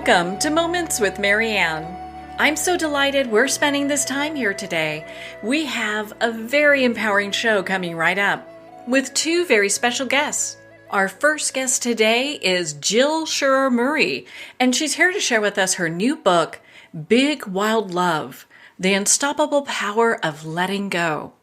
Welcome to Moments with Marianne. I'm so delighted we're spending this time here today. We have a very empowering show coming right up with two very special guests. Our first guest today is Jill Sherer Murray, and she's here to share with us her new book, Big Wild Love, The Unstoppable Power of Letting Go.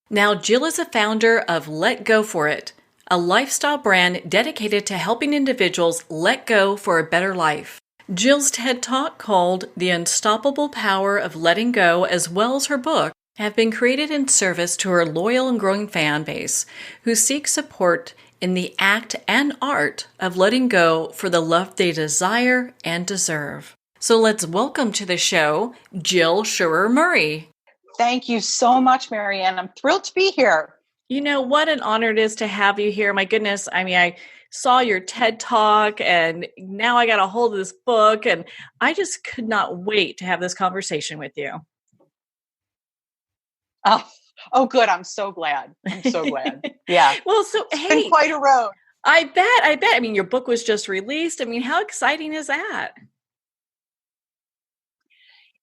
Now, Jill is a founder of Let Go For It, a lifestyle brand dedicated to helping individuals let go for a better life. Jill's TED Talk called The Unstoppable Power of Letting Go, as well as her book, have been created in service to her loyal and growing fan base who seek support in the act and art of letting go for the love they desire and deserve. So let's welcome to the show, Jill Sherer Murray. Thank you so much, Marianne. I'm thrilled to be here. You know, what an honor it is to have you here. My goodness. I mean, I saw your TED Talk and now I got a hold of this book and I just could not wait to have this conversation with you. Oh, good. I'm so glad. Yeah. Well, so it's been quite a road. I bet. I mean, your book was just released. I mean, how exciting is that?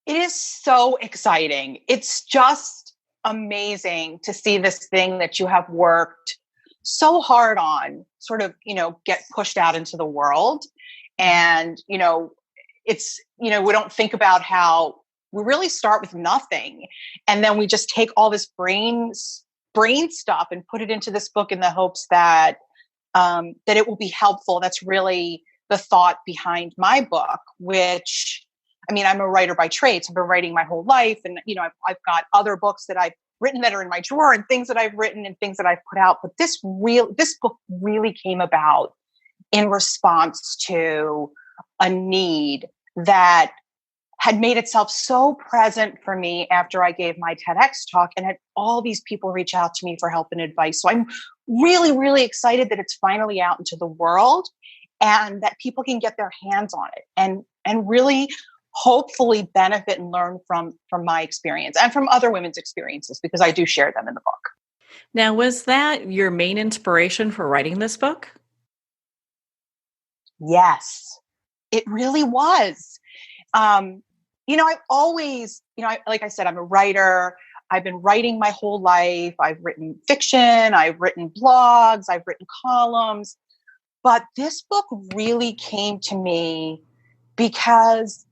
It is so exciting. It's just amazing to see this thing that you have worked so hard on sort of, get pushed out into the world. And, it's, we don't think about how we really start with nothing. And then we just take all this brain stuff and put it into this book in the hopes that, that it will be helpful. That's really the thought behind my book, which, I mean, I'm a writer by trade. So I've been writing my whole life. And, I've got other books that I've written that are in my drawer and things that I've written and things that I've put out. But this book really came about in response to a need that had made itself so present for me after I gave my TEDx talk and had all these people reach out to me for help and advice. So I'm really, really excited that it's finally out into the world and that people can get their hands on it and really hopefully benefit and learn from my experience and from other women's experiences, because I do share them in the book. Now, was that your main inspiration for writing this book? Yes, it really was. I've always, like I said, I'm a writer. I've been writing my whole life. I've written fiction. I've written blogs. I've written columns. But this book really came to me because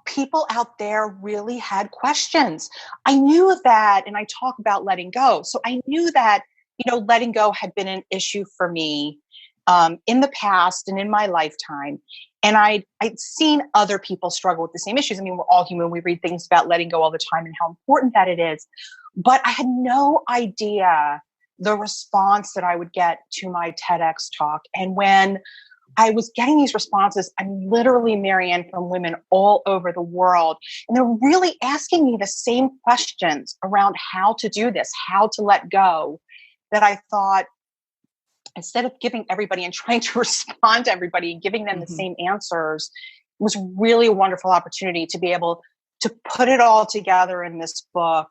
people out there really had questions. I knew that, and I talk about letting go. So I knew that, letting go had been an issue for me in the past and in my lifetime. And I'd seen other people struggle with the same issues. I mean, we're all human. We read things about letting go all the time and how important that it is. But I had no idea the response that I would get to my TEDx talk. And when I was getting these responses, I'm literally, Marianne, from women all over the world. And they're really asking me the same questions around how to do this, how to let go, that I thought, instead of giving everybody and trying to respond to everybody and giving them the same answers, it was really a wonderful opportunity to be able to put it all together in this book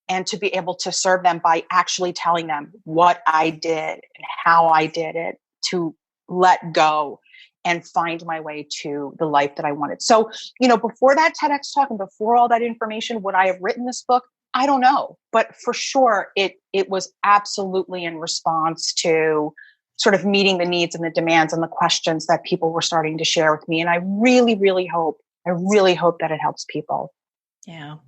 and to be able to serve them by actually telling them what I did and how I did it to let go and find my way to the life that I wanted. So, before that TEDx talk and before all that information, would I have written this book? I don't know, but for sure, it was absolutely in response to sort of meeting the needs and the demands and the questions that people were starting to share with me. And I really, really hope that it helps people. Yeah.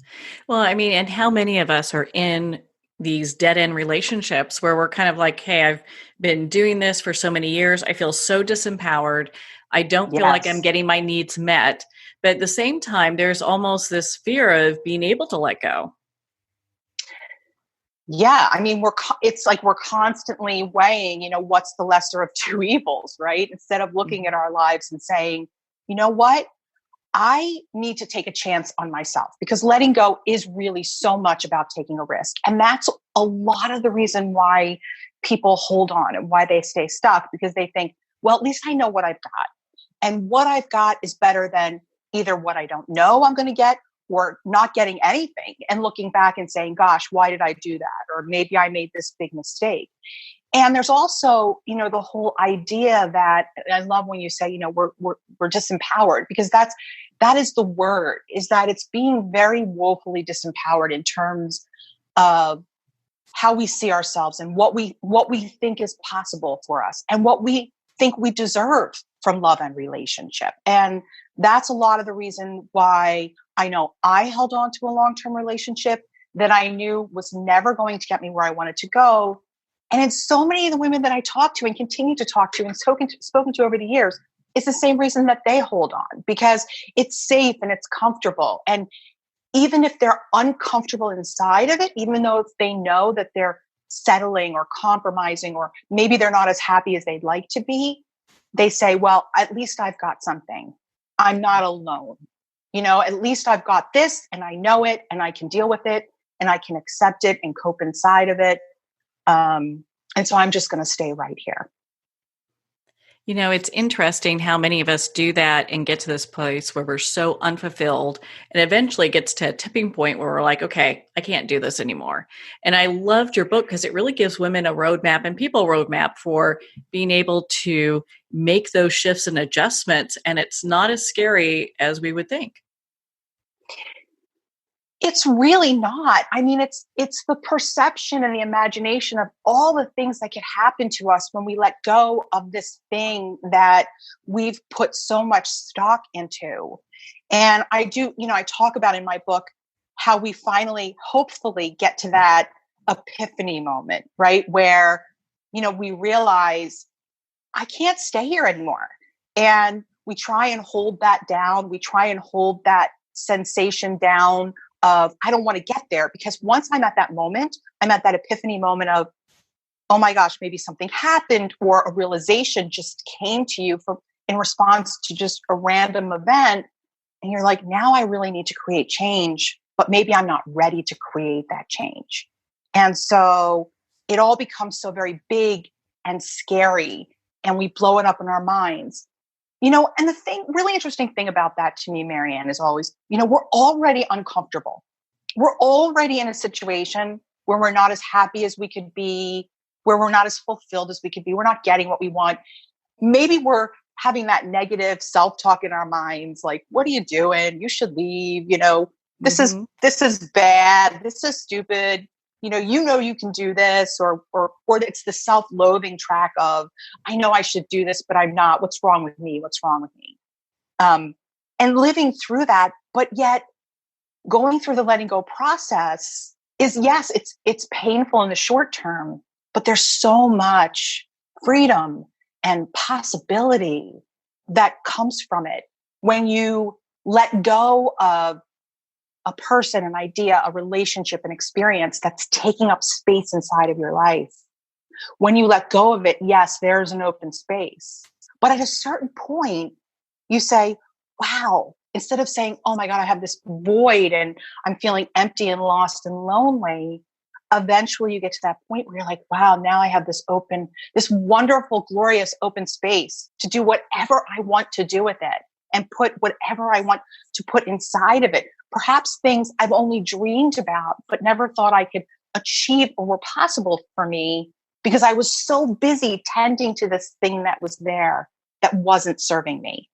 Well, I mean, and how many of us are in these dead-end relationships where we're kind of like, hey, I've been doing this for so many years. I feel so disempowered. I don't feel like I'm getting my needs met. But at the same time, there's almost this fear of being able to let go. Yeah. I mean, it's like we're constantly weighing, what's the lesser of two evils, right? Instead of looking at our lives and saying, you know what? I need to take a chance on myself, because letting go is really so much about taking a risk. And that's a lot of the reason why people hold on and why they stay stuck, because they think, well, at least I know what I've got. And what I've got is better than either what I don't know I'm going to get or not getting anything and looking back and saying, gosh, why did I do that? Or maybe I made this big mistake. And there's also, the whole idea that, I love when you say, we're disempowered, because that is the word, is that it's being very woefully disempowered in terms of how we see ourselves and what we think is possible for us and what we think we deserve from love and relationship. And that's a lot of the reason why I know I held on to a long-term relationship that I knew was never going to get me where I wanted to go. And in so many of the women that I talked to and continue to talk to and spoken to over the years, it's the same reason that they hold on, because it's safe and it's comfortable. And even if they're uncomfortable inside of it, even though they know that they're settling or compromising, or maybe they're not as happy as they'd like to be, they say, well, at least I've got something. I'm not alone. At least I've got this and I know it and I can deal with it and I can accept it and cope inside of it. And so I'm just going to stay right here. It's interesting how many of us do that and get to this place where we're so unfulfilled, and eventually gets to a tipping point where we're like, okay, I can't do this anymore. And I loved your book because it really gives women a roadmap and people a roadmap for being able to make those shifts and adjustments. And it's not as scary as we would think. It's really not. I mean, it's the perception and the imagination of all the things that could happen to us when we let go of this thing that we've put so much stock into. And I do, I talk about in my book how we finally, hopefully, get to that epiphany moment, right? Where, we realize I can't stay here anymore. And we try and hold that down. We try and hold that sensation down of, I don't want to get there, because once I'm at that moment, I'm at that epiphany moment of, oh my gosh, maybe something happened, or a realization just came to you in response to just a random event. And you're like, now I really need to create change, but maybe I'm not ready to create that change. And so it all becomes so very big and scary, and we blow it up in our minds. And the really interesting thing about that to me, Marianne, is always, we're already uncomfortable. We're already in a situation where we're not as happy as we could be, where we're not as fulfilled as we could be. We're not getting what we want. Maybe we're having that negative self-talk in our minds, like, what are you doing? You should leave. This is bad. This is stupid. You can do this, or it's the self-loathing track of, I know I should do this, but I'm not. What's wrong with me? What's wrong with me? And living through that, but yet going through the letting go process is, yes, it's painful in the short term, but there's so much freedom and possibility that comes from it when you let go of a person, an idea, a relationship, an experience that's taking up space inside of your life. When you let go of it, yes, there's an open space. But at a certain point, you say, wow, instead of saying, oh my God, I have this void and I'm feeling empty and lost and lonely, eventually you get to that point where you're like, wow, now I have this wonderful, glorious open space to do whatever I want to do with it and put whatever I want to put inside of it. Perhaps things I've only dreamed about, but never thought I could achieve or were possible for me, because I was so busy tending to this thing that was there that wasn't serving me.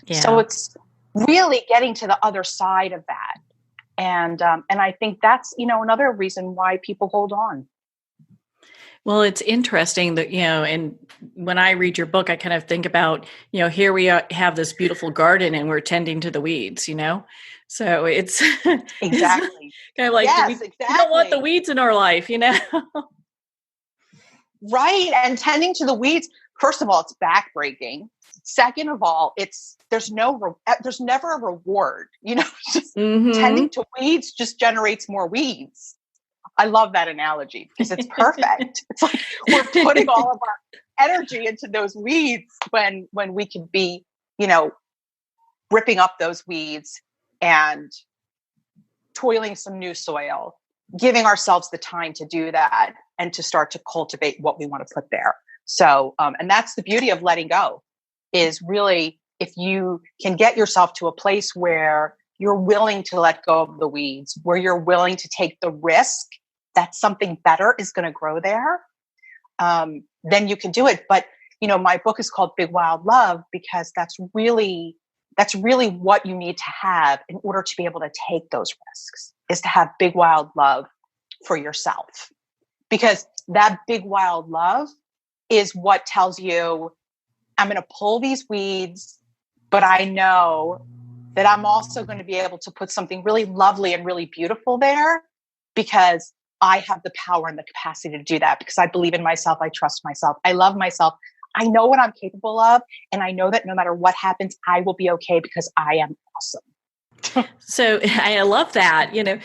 Yeah. So it's really getting to the other side of that. And I think that's, another reason why people hold on. Well, it's interesting that, and when I read your book, I kind of think about, here we have this beautiful garden and we're tending to the weeds, So it's exactly kind of like, we don't want the weeds in our life, Right. And tending to the weeds, first of all, it's backbreaking. Second of all, there's never a reward, Tending to weeds just generates more weeds. I love that analogy because it's perfect. It's like we're putting all of our energy into those weeds when we could be, ripping up those weeds and toiling some new soil, giving ourselves the time to do that and to start to cultivate what we want to put there. So, and that's the beauty of letting go, is really, if you can get yourself to a place where you're willing to let go of the weeds, where you're willing to take the risk that something better is going to grow there, then you can do it. But, my book is called Big Wild Love because that's really what you need to have in order to be able to take those risks, is to have big, wild love for yourself. Because that big, wild love is what tells you, I'm going to pull these weeds, but I know that I'm also going to be able to put something really lovely and really beautiful there because I have the power and the capacity to do that, because I believe in myself. I trust myself. I love myself. I know what I'm capable of. And I know that no matter what happens, I will be okay because I am awesome. So I love that, and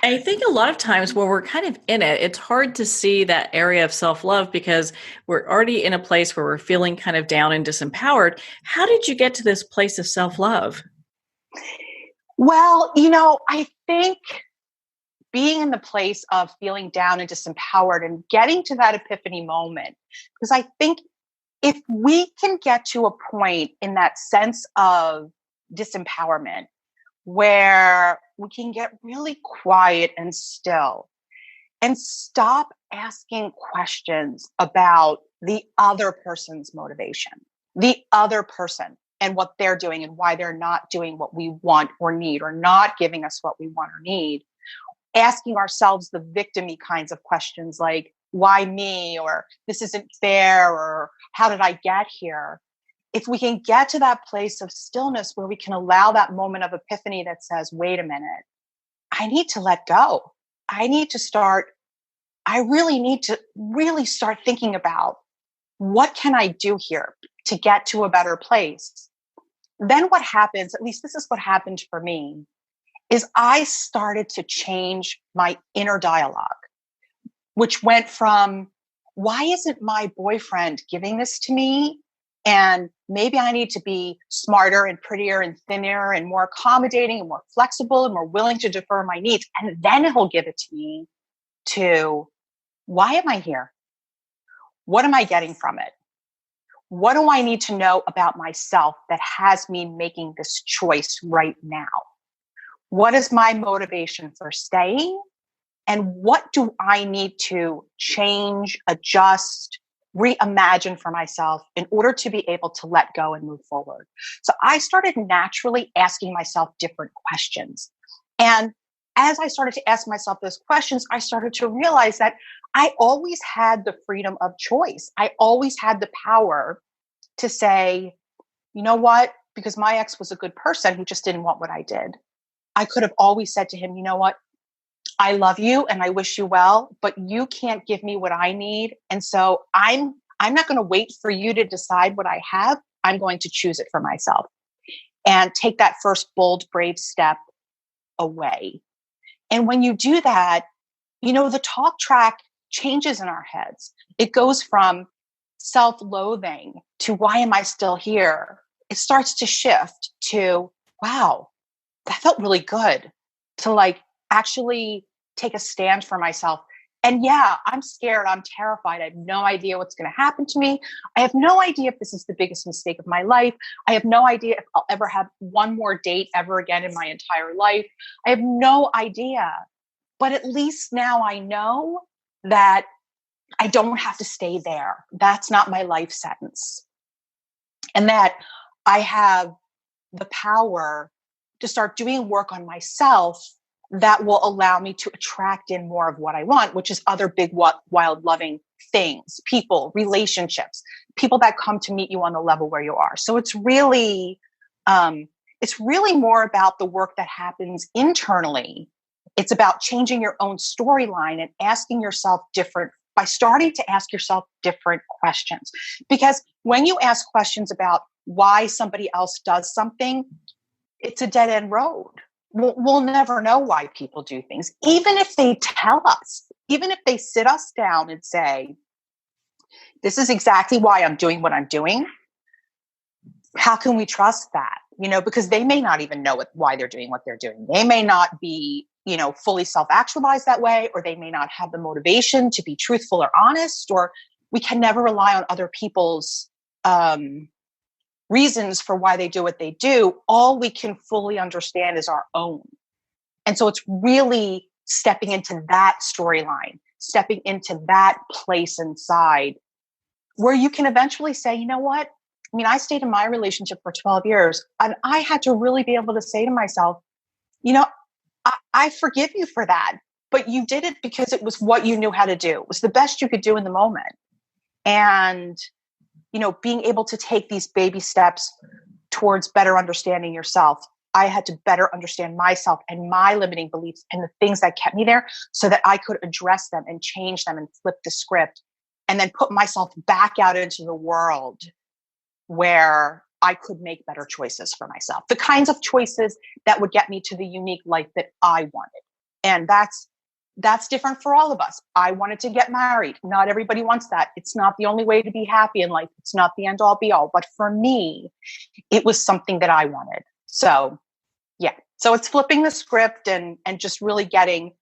I think a lot of times when we're kind of in it, it's hard to see that area of self-love because we're already in a place where we're feeling kind of down and disempowered. How did you get to this place of self-love? Well, I think being in the place of feeling down and disempowered and getting to that epiphany moment, because I think if we can get to a point in that sense of disempowerment where we can get really quiet and still and stop asking questions about the other person's motivation, the other person and what they're doing and why they're not doing what we want or need, or not giving us what we want or need, asking ourselves the victim-y kinds of questions like, why me? Or this isn't fair? Or how did I get here? If we can get to that place of stillness where we can allow that moment of epiphany that says, wait a minute, I need to let go. I really need to start thinking about, what can I do here to get to a better place? Then what happens, at least this is what happened for me, is I started to change my inner dialogue, which went from, why isn't my boyfriend giving this to me? And maybe I need to be smarter and prettier and thinner and more accommodating and more flexible and more willing to defer my needs, and then he'll give it to me, to, why am I here? What am I getting from it? What do I need to know about myself that has me making this choice right now? What is my motivation for staying? And what do I need to change, adjust, reimagine for myself in order to be able to let go and move forward? So I started naturally asking myself different questions. And as I started to ask myself those questions, I started to realize that I always had the freedom of choice. I always had the power to say, you know what? Because my ex was a good person, he just didn't want what I did. I could have always said to him, you know what? I love you and I wish you well, but you can't give me what I need. And so I'm not going to wait for you to decide what I have. I'm going to choose it for myself and take that first bold, brave step away. And when you do that, the talk track changes in our heads. It goes from self-loathing to, why am I still here? It starts to shift to, wow, that felt really good, to actually take a stand for myself. And yeah, I'm scared. I'm terrified. I have no idea what's going to happen to me. I have no idea if this is the biggest mistake of my life. I have no idea if I'll ever have one more date ever again in my entire life. I have no idea. But at least now I know that I don't have to stay there. That's not my life sentence. And that I have the power to start doing work on myself that will allow me to attract in more of what I want, which is other big, wild, loving things, people, relationships, people that come to meet you on the level where you are. So it's really more about the work that happens internally. It's about changing your own storyline and asking yourself by starting to ask yourself different questions. Because when you ask questions about why somebody else does something, it's a dead end road. We'll never know why people do things. Even if they tell us, even if they sit us down and say, this is exactly why I'm doing what I'm doing. How can we trust that? Because they may not even know why they're doing what they're doing. They may not be, fully self-actualized that way, or they may not have the motivation to be truthful or honest, or we can never rely on other people's reasons for why they do what they do. All we can fully understand is our own. And so it's really stepping into that storyline, stepping into that place inside where you can eventually say, you know what? I mean, I stayed in my relationship for 12 years and I had to really be able to say to myself, you know, I forgive you for that, but you did it because it was what you knew how to do. It was the best you could do in the moment. And, you know, being able to take these baby steps towards better understanding yourself. I had to better understand myself and my limiting beliefs and the things that kept me there so that I could address them and change them and flip the script and then put myself back out into the world where I could make better choices for myself, the kinds of choices that would get me to the unique life that I wanted. And that's different for all of us. I wanted to get married. Not everybody wants that. It's not the only way to be happy in life. It's not the end all be all. But for me, it was something that I wanted. So yeah. So it's flipping the script and just really getting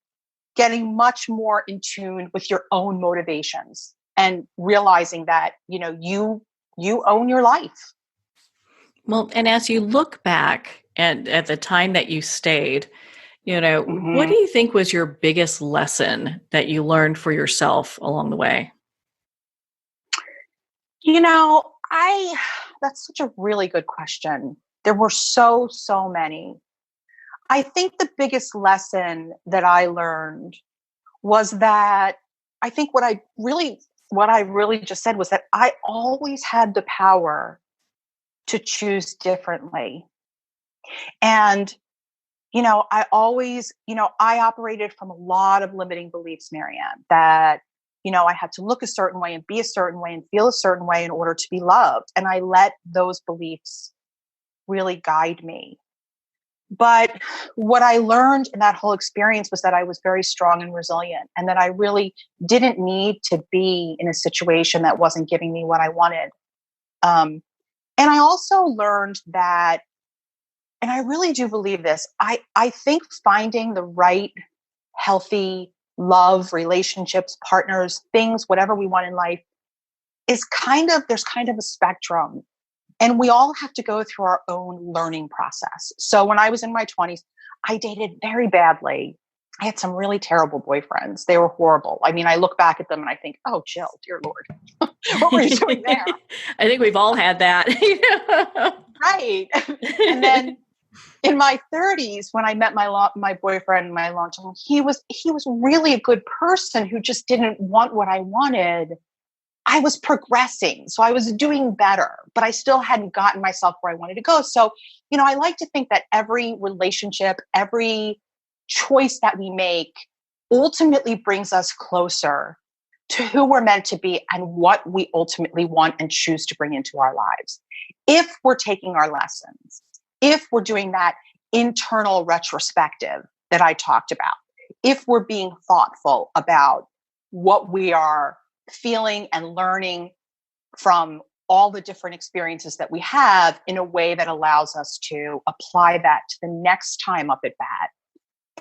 much more in tune with your own motivations and realizing that, you know, you own your life. Well, and as you look back at the time that you stayed, you know, what do you think was your biggest lesson that you learned for yourself along the way? You know, that's such a really good question. There were so many. I think the biggest lesson that I learned was that I think what I really just said was that I always had the power to choose differently. And, you know, I operated from a lot of limiting beliefs, Marianne, that, you know, I had to look a certain way and be a certain way and feel a certain way in order to be loved. And I let those beliefs really guide me. But what I learned in that whole experience was that I was very strong and resilient and that I really didn't need to be in a situation that wasn't giving me what I wanted. And I also learned that, and I really do believe this, I think finding the right, healthy love, relationships, partners, things, whatever we want in life there's kind of a spectrum. And we all have to go through our own learning process. So when I was in my 20s, I dated very badly. I had some really terrible boyfriends. They were horrible. I mean, I look back at them and I think, oh, Jill, dear Lord, what were you doing there? I think we've all had that. Right. And then in my 30s, when I met my boyfriend, my long-term, he was really a good person who just didn't want what I wanted. I was progressing. So I was doing better, but I still hadn't gotten myself where I wanted to go. So, you know, I like to think that every relationship, every choice that we make ultimately brings us closer to who we're meant to be and what we ultimately want and choose to bring into our lives. If we're taking our lessons, if we're doing that internal retrospective that I talked about, if we're being thoughtful about what we are feeling and learning from all the different experiences that we have in a way that allows us to apply that to the next time up at bat.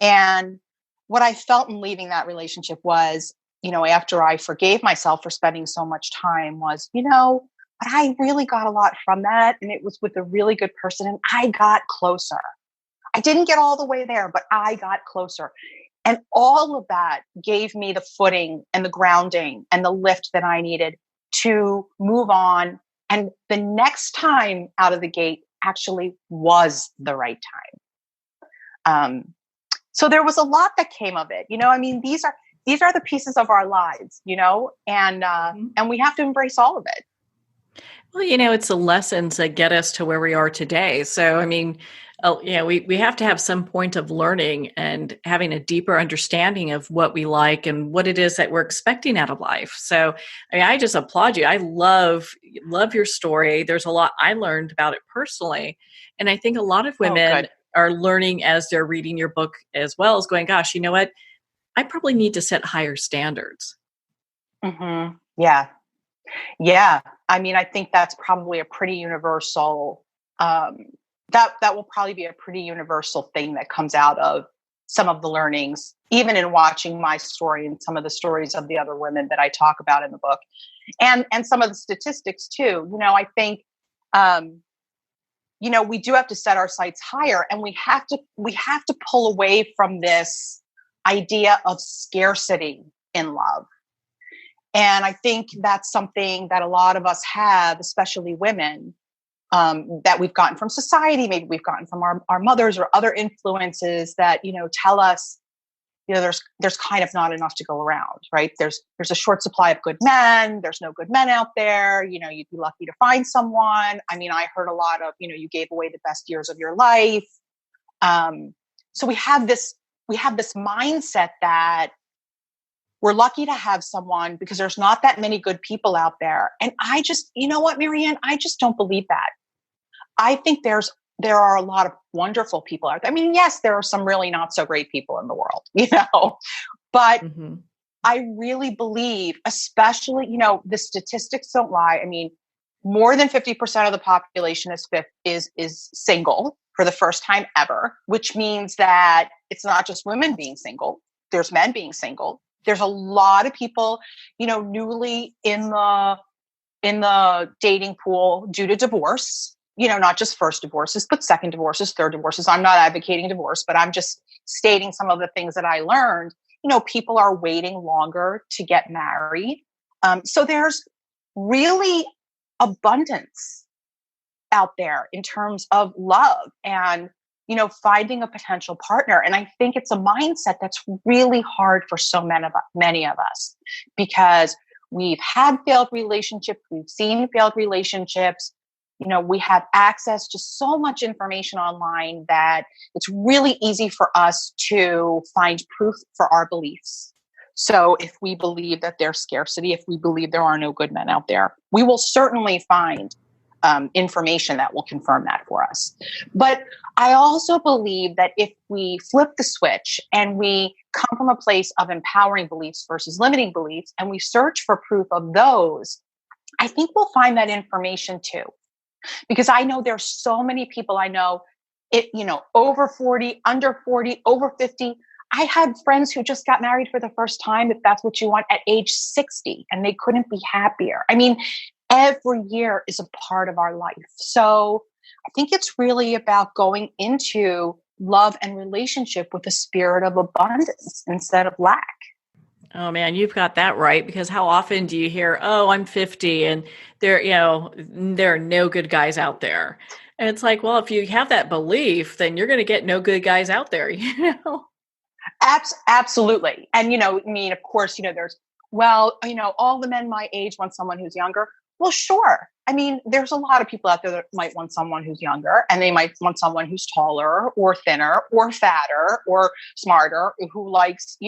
And what I felt in leaving that relationship was, you know, after I forgave myself for spending so much time was, you know, but I really got a lot from that. And it was with a really good person and I got closer. I didn't get all the way there, but I got closer. And all of that gave me the footing and the grounding and the lift that I needed to move on. And the next time out of the gate actually was the right time. So there was a lot that came of it. You know, I mean, these are the pieces of our lives, you know, and we have to embrace all of it. Well, you know, it's the lessons that get us to where we are today. So, I mean, you know, we have to have some point of learning and having a deeper understanding of what we like and what it is that we're expecting out of life. So, I mean, I just applaud you. I love your story. There's a lot I learned about it personally. And I think a lot of women are learning as they're reading your book as well as going, gosh, you know what? I probably need to set higher standards. Mm-hmm. Yeah. Yeah. I mean, I think that's probably a pretty universal, that will probably be a pretty universal thing that comes out of some of the learnings, even in watching my story and some of the stories of the other women that I talk about in the book and some of the statistics too. You know, I think, you know, we do have to set our sights higher and we have to pull away from this idea of scarcity in love. And I think that's something that a lot of us have, especially women, that we've gotten from society. Maybe we've gotten from our mothers or other influences that, tell us, there's kind of not enough to go around, right? There's a short supply of good men. There's no good men out there. You'd be lucky to find someone. I mean, I heard a lot of, you gave away the best years of your life. So we have this mindset that we're lucky to have someone because there's not that many good people out there. And I just, you know what, Marianne, I just don't believe that. I think there are a lot of wonderful people out there. I mean, yes, there are some really not so great people in the world, but I really believe, especially, the statistics don't lie. I mean, more than 50% of the population is single for the first time ever, which means that it's not just women being single. There's men being single. There's a lot of people, newly in the dating pool due to divorce, not just first divorces, but second divorces, third divorces. I'm not advocating divorce, but I'm just stating some of the things that I learned. People are waiting longer to get married. So there's really abundance out there in terms of love and, finding a potential partner. And I think it's a mindset that's really hard for so many of us because we've had failed relationships. We've seen failed relationships. We have access to so much information online that it's really easy for us to find proof for our beliefs. So if we believe that there's scarcity, if we believe there are no good men out there, we will certainly find information that will confirm that for us. But I also believe that if we flip the switch and we come from a place of empowering beliefs versus limiting beliefs, and we search for proof of those, I think we'll find that information too. Because I know there's so many people I know, over 40, under 40, over 50. I had friends who just got married for the first time, if that's what you want, at age 60, and they couldn't be happier. I mean, every year is a part of our life. So I think it's really about going into love and relationship with a spirit of abundance instead of lack. Oh man, you've got that right. Because how often do you hear, "Oh, I'm 50 and there are no good guys out there." And it's like, well, if you have that belief, then you're going to get no good guys out there, Absolutely. And, of course, there's, all the men my age want someone who's younger. Well, sure. I mean, there's a lot of people out there that might want someone who's younger, and they might want someone who's taller or thinner or fatter or smarter, who likes,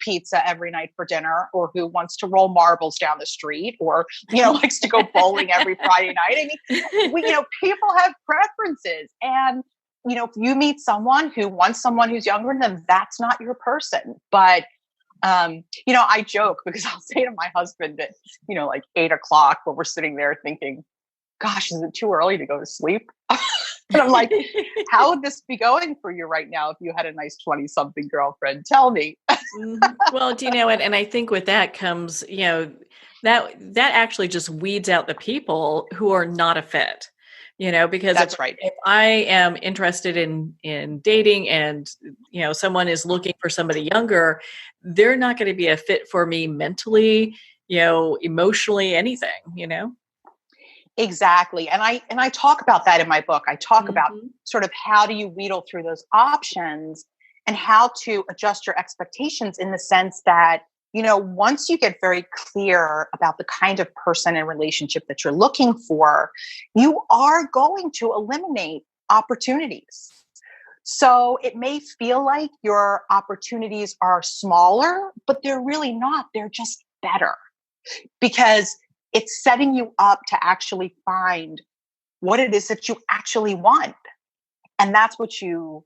pizza every night for dinner, or who wants to roll marbles down the street, or, likes to go bowling every Friday night. I mean, people have preferences. And, if you meet someone who wants someone who's younger, then that's not your person. But I joke because I'll say to my husband at, like 8:00 when we're sitting there thinking, gosh, is it too early to go to sleep? And I'm like, how would this be going for you right now if you had a nice 20-something girlfriend? Tell me. Well, do you know what? And I think with that comes, that actually just weeds out the people who are not a fit. Because that's right. If I am interested in dating and, someone is looking for somebody younger, they're not going to be a fit for me mentally, emotionally, anything, Exactly. And I talk about that in my book. I talk about sort of how do you wheedle through those options and how to adjust your expectations in the sense that, once you get very clear about the kind of person and relationship that you're looking for, you are going to eliminate opportunities. So it may feel like your opportunities are smaller, but they're really not. They're just better because it's setting you up to actually find what it is that you actually want. And that's what you're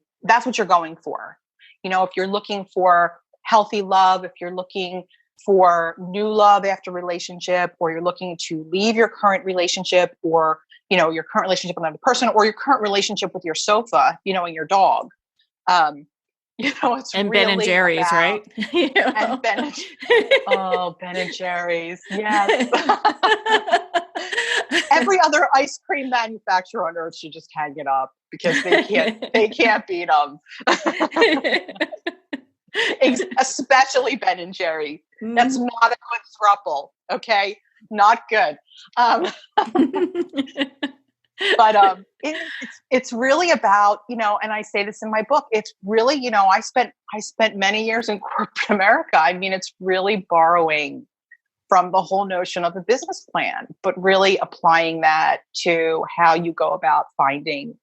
going for. If you're looking for healthy love, if you're looking for new love after relationship, or you're looking to leave your current relationship, or, your current relationship with another person, or your current relationship with your sofa, and your dog. It's and really Ben and Jerry's, right? And Ben and Jerry's. Yes. Every other ice cream manufacturer on earth should just hang it up because they can't beat them. Especially Ben and Jerry. Mm. That's not a good throuple. Okay. Not good. But it's really about, and I say this in my book, it's really, I spent many years in corporate America. I mean, it's really borrowing from the whole notion of a business plan, but really applying that to how you go about finding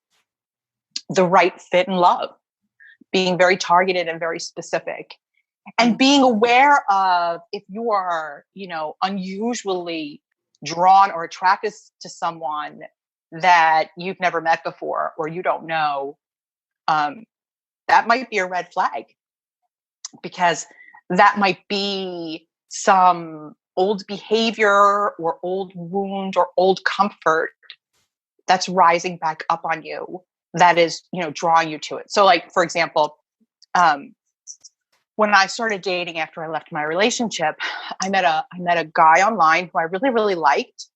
the right fit and love, being very targeted and very specific, and being aware of if you are, unusually drawn or attracted to someone that you've never met before or you don't know, that might be a red flag, because that might be some old behavior or old wound or old comfort that's rising back up on you that is, drawing you to it. So like, for example, when I started dating after I left my relationship, I met a guy online who I really, really liked.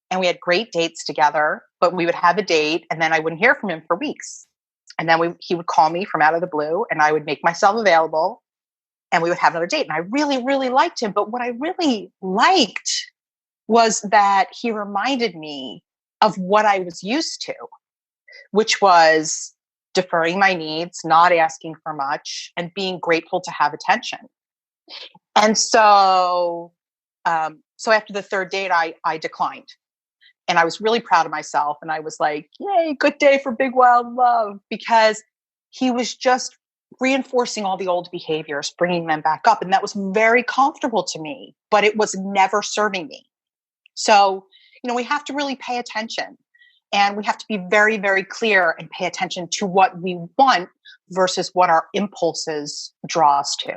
And we had great dates together, but we would have a date and then I wouldn't hear from him for weeks. And then he would call me from out of the blue and I would make myself available and we would have another date. And I really, really liked him. But what I really liked was that he reminded me of what I was used to, which was deferring my needs, not asking for much, and being grateful to have attention. And so after the third date, I declined. And I was really proud of myself. And I was like, yay, good day for big, wild love. Because he was just reinforcing all the old behaviors, bringing them back up. And that was very comfortable to me, but it was never serving me. So, we have to really pay attention. And we have to be very, very clear and pay attention to what we want versus what our impulses draw us to.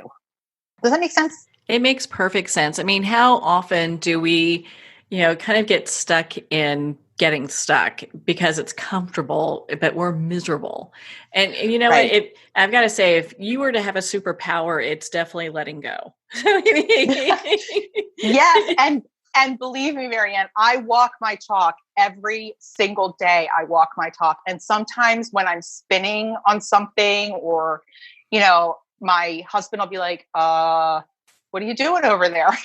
Does that make sense? It makes perfect sense. I mean, how often do we kind of get stuck in getting stuck because it's comfortable, but we're miserable. And Right. I've got to say, if you were to have a superpower, it's definitely letting go. Yes. And believe me, Marianne, I walk my talk every single day. I walk my talk. And sometimes when I'm spinning on something or, my husband will be like, what are you doing over there?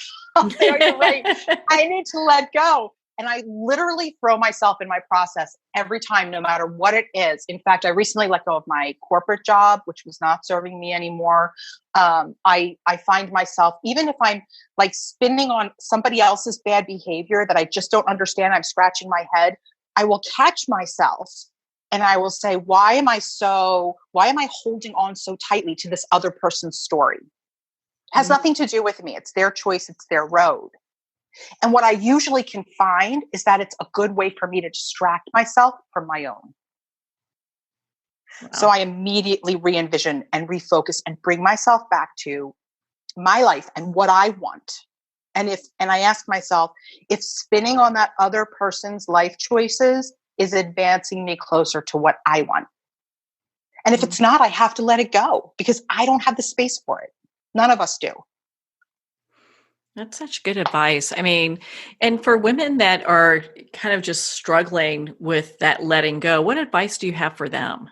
You're right. I need to let go. And I literally throw myself in my process every time, no matter what it is. In fact, I recently let go of my corporate job, which was not serving me anymore. I find myself, even if I'm like spinning on somebody else's bad behavior that I just don't understand, I'm scratching my head, I will catch myself and I will say, why am I holding on so tightly to this other person's story? It has nothing to do with me. It's their choice. It's their road. And what I usually can find is that it's a good way for me to distract myself from my own. Wow. So I immediately re-envision and refocus and bring myself back to my life and what I want. And I ask myself, if spinning on that other person's life choices is advancing me closer to what I want. And if it's not, I have to let it go because I don't have the space for it. None of us do. That's such good advice. I mean, and for women that are kind of just struggling with that letting go, what advice do you have for them?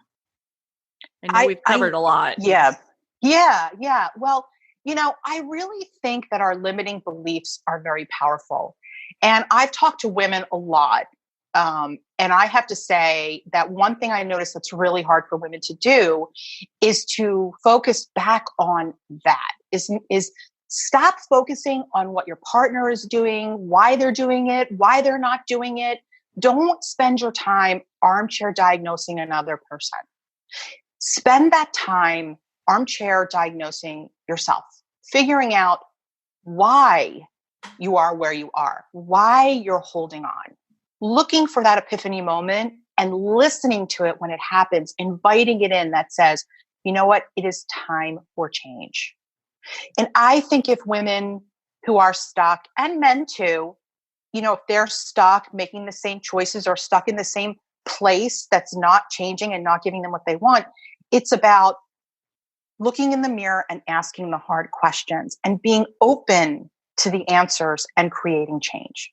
I know we've covered a lot. Yeah. Well, I really think that our limiting beliefs are very powerful. And I've talked to women a lot. And I have to say that one thing I notice that's really hard for women to do is to focus back on that, is stop focusing on what your partner is doing, why they're doing it, why they're not doing it. Don't spend your time armchair diagnosing another person. Spend that time armchair diagnosing yourself, figuring out why you are where you are, why you're holding on, looking for that epiphany moment and listening to it when it happens, inviting it in that says, you know what, it is time for change. And I think if women who are stuck, and men too, if they're stuck making the same choices or stuck in the same place that's not changing and not giving them what they want, it's about looking in the mirror and asking the hard questions and being open to the answers and creating change.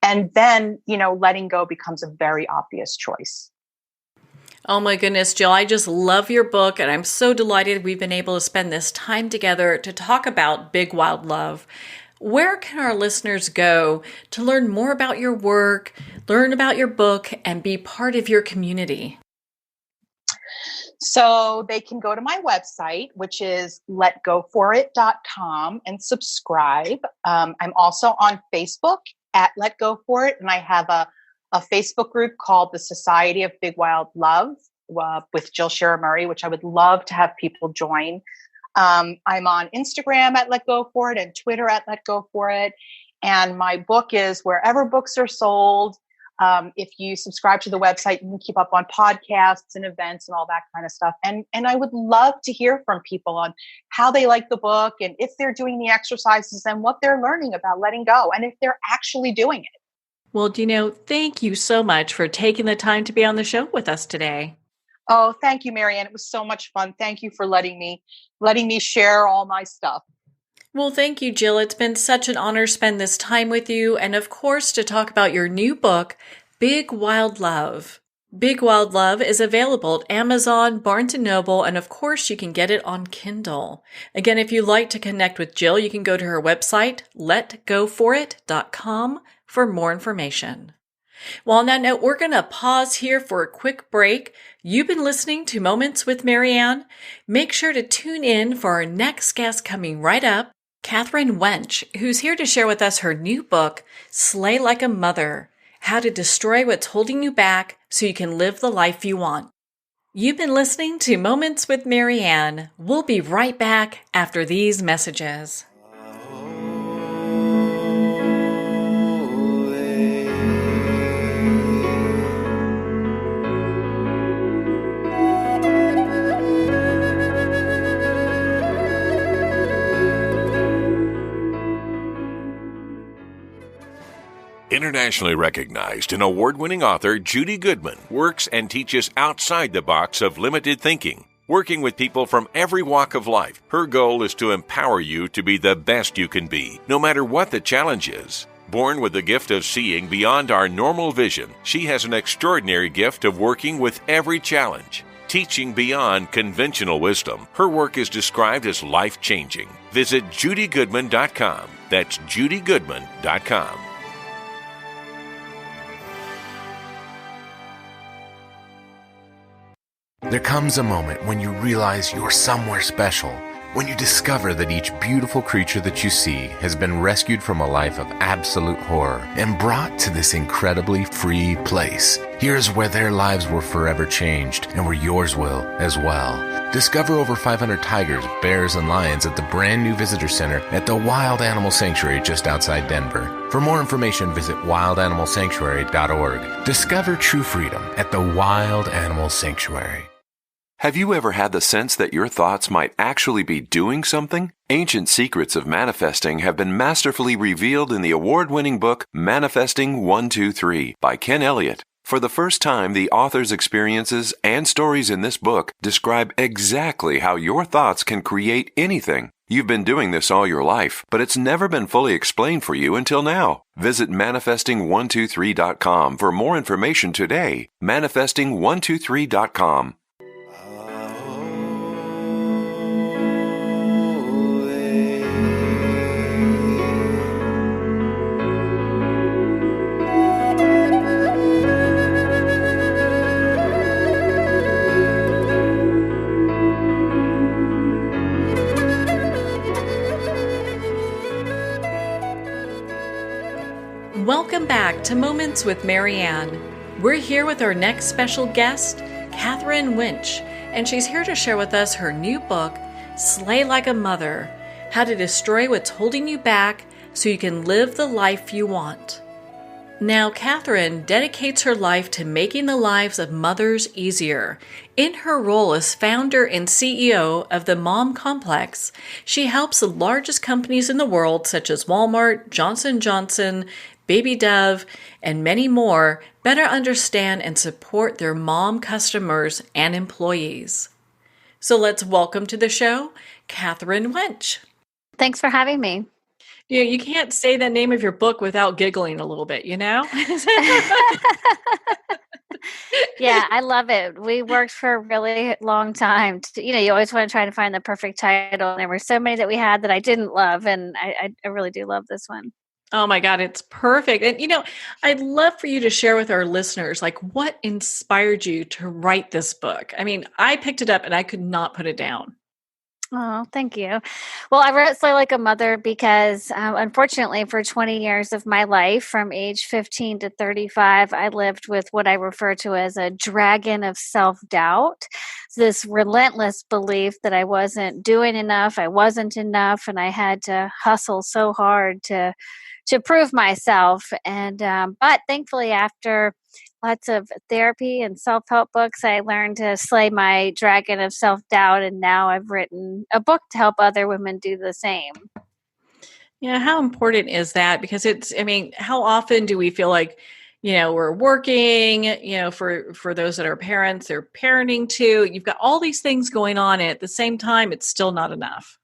And then, letting go becomes a very obvious choice. Oh my goodness, Jill, I just love your book, and I'm so delighted we've been able to spend this time together to talk about Big Wild Love. Where can our listeners go to learn more about your work, learn about your book, and be part of your community? So they can go to my website, which is letgoforit.com, and subscribe. I'm also on Facebook at Let Go For It, and I have a Facebook group called the Society of Big Wild Love with Jill Sherer Murray, which I would love to have people join. I'm on Instagram at Let Go For It and Twitter at Let Go For It. And my book is wherever books are sold. If you subscribe to the website, you can keep up on podcasts and events and all that kind of stuff. And I would love to hear from people on how they like the book and if they're doing the exercises and what they're learning about letting go and if they're actually doing it. Well, Dino, thank you so much for taking the time to be on the show with us today. Oh, thank you, Marianne. It was so much fun. Thank you for letting me share all my stuff. Well, thank you, Jill. It's been such an honor to spend this time with you, and of course, to talk about your new book, Big Wild Love. Big Wild Love is available at Amazon, Barnes & Noble, and of course, you can get it on Kindle. Again, if you'd like to connect with Jill, you can go to her website, letgoforit.com, for more information. Well, on that note, we're going to pause here for a quick break. You've been listening to Moments with Marianne. Make sure to tune in for our next guest coming right up, Katherine Wintsch, who's here to share with us her new book, Slay Like a Mother, How to Destroy What's Holding You Back so you can live the life you want. You've been listening to Moments with Marianne. We'll be right back after these messages. Internationally recognized and award-winning author Judy Goodman works and teaches outside the box of limited thinking. Working with people from every walk of life, her goal is to empower you to be the best you can be, no matter what the challenge is. Born with the gift of seeing beyond our normal vision, she has an extraordinary gift of working with every challenge. Teaching beyond conventional wisdom, her work is described as life-changing. Visit judygoodman.com. That's judygoodman.com. There comes a moment when you realize you're somewhere special, when you discover that each beautiful creature that you see has been rescued from a life of absolute horror and brought to this incredibly free place. Here's where their lives were forever changed and where yours will as well. Discover over 500 tigers, bears, and lions at the brand new visitor center at the Wild Animal Sanctuary just outside Denver. For more information, visit wildanimalsanctuary.org. Discover true freedom at the Wild Animal Sanctuary. Have you ever had the sense that your thoughts might actually be doing something? Ancient secrets of manifesting have been masterfully revealed in the award-winning book Manifesting 123 by Ken Elliott. For the first time, the author's experiences and stories in this book describe exactly how your thoughts can create anything. You've been doing this all your life, but it's never been fully explained for you until now. Visit manifesting123.com for more information today. Manifesting123.com. Welcome back to Moments with Marianne. We're here with our next special guest, Katherine Wintsch, and she's here to share with us her new book, Slay Like a Mother, How to Destroy What's Holding You Back so you can live the life you want. Now, Katherine dedicates her life to making the lives of mothers easier. In her role as founder and CEO of the Mom Complex, she helps the largest companies in the world, such as Walmart, Johnson & Johnson, Baby Dove, and many more, better understand and support their mom customers and employees. So let's welcome to the show, Katherine Wintsch. Thanks for having me. You know, you can't say the name of your book without giggling a little bit, you know? Yeah, I love it. We worked for a really long time. You always want to try to find the perfect title. And there were so many that we had that I didn't love, and I really do love this one. Oh my God, it's perfect. And I'd love for you to share with our listeners, like, what inspired you to write this book? I mean, I picked it up and I could not put it down. Oh, thank you. Well, I wrote Slow Like a Mother because, unfortunately, for 20 years of my life, from age 15 to 35, I lived with what I refer to as a dragon of self-doubt. This relentless belief that I wasn't doing enough, I wasn't enough, and I had to hustle so hard to prove myself. And but thankfully, after lots of therapy and self-help books, I learned to slay my dragon of self-doubt, and now I've written a book to help other women do the same. Yeah, how important is that? Because how often do we feel like, we're working, for those that are parents, they're parenting too. You've got all these things going on, and at the same time, it's still not enough.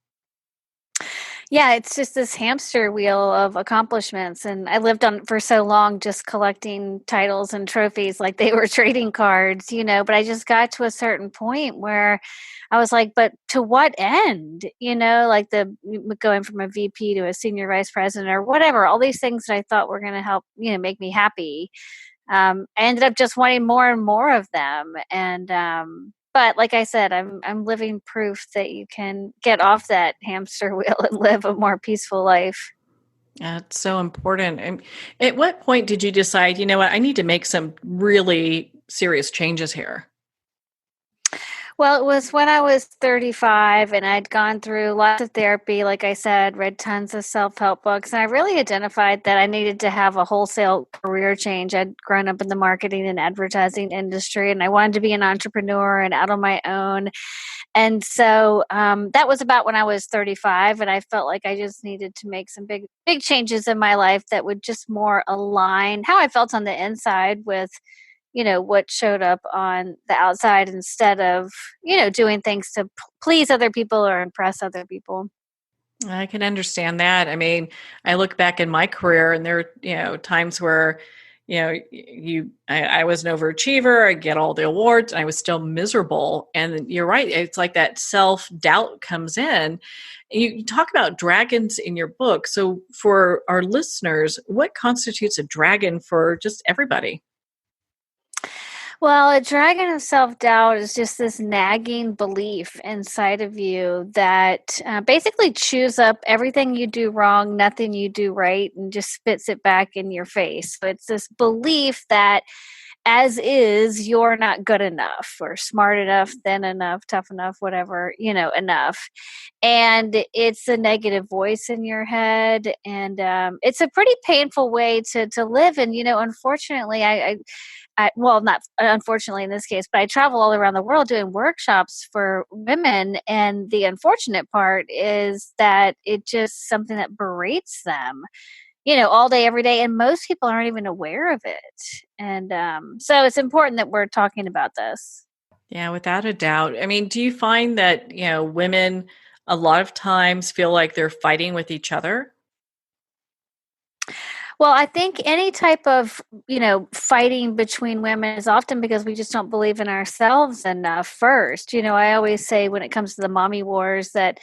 Yeah, it's just this hamster wheel of accomplishments. And I lived on for so long just collecting titles and trophies like they were trading cards, but I just got to a certain point where I was like, but to what end? Like going from a VP to a senior vice president or whatever, all these things that I thought were going to help, make me happy. I ended up just wanting more and more of them. And but like I said, I'm living proof that you can get off that hamster wheel and live a more peaceful life. That's so important. And at what point did you decide, you know what, I need to make some really serious changes here? Well, it was when I was 35 and I'd gone through lots of therapy, like I said, read tons of self-help books, and I really identified that I needed to have a wholesale career change. I'd grown up in the marketing and advertising industry, and I wanted to be an entrepreneur and out on my own. And so that was about when I was 35, and I felt like I just needed to make some big changes in my life that would just more align how I felt on the inside with what showed up on the outside, instead of doing things to please other people or impress other people. I can understand that. I mean, I look back in my career and there are, times where, I was an overachiever, I get all the awards, and I was still miserable. And you're right. It's like that self-doubt comes in. You talk about dragons in your book. So for our listeners, what constitutes a dragon for just everybody? Well, a dragon of self-doubt is just this nagging belief inside of you that basically chews up everything you do wrong, nothing you do right, and just spits it back in your face. So it's this belief that as is, you're not good enough or smart enough, thin enough, tough enough, whatever, enough. And it's a negative voice in your head. And it's a pretty painful way to live. And, unfortunately, well, not unfortunately in this case, but I travel all around the world doing workshops for women. And the unfortunate part is that it just something that berates them, all day, every day. And most people aren't even aware of it. And so it's important that we're talking about this. Yeah, without a doubt. I mean, do you find that, women a lot of times feel like they're fighting with each other? Well, I think any type of, fighting between women is often because we just don't believe in ourselves enough first. I always say when it comes to the mommy wars that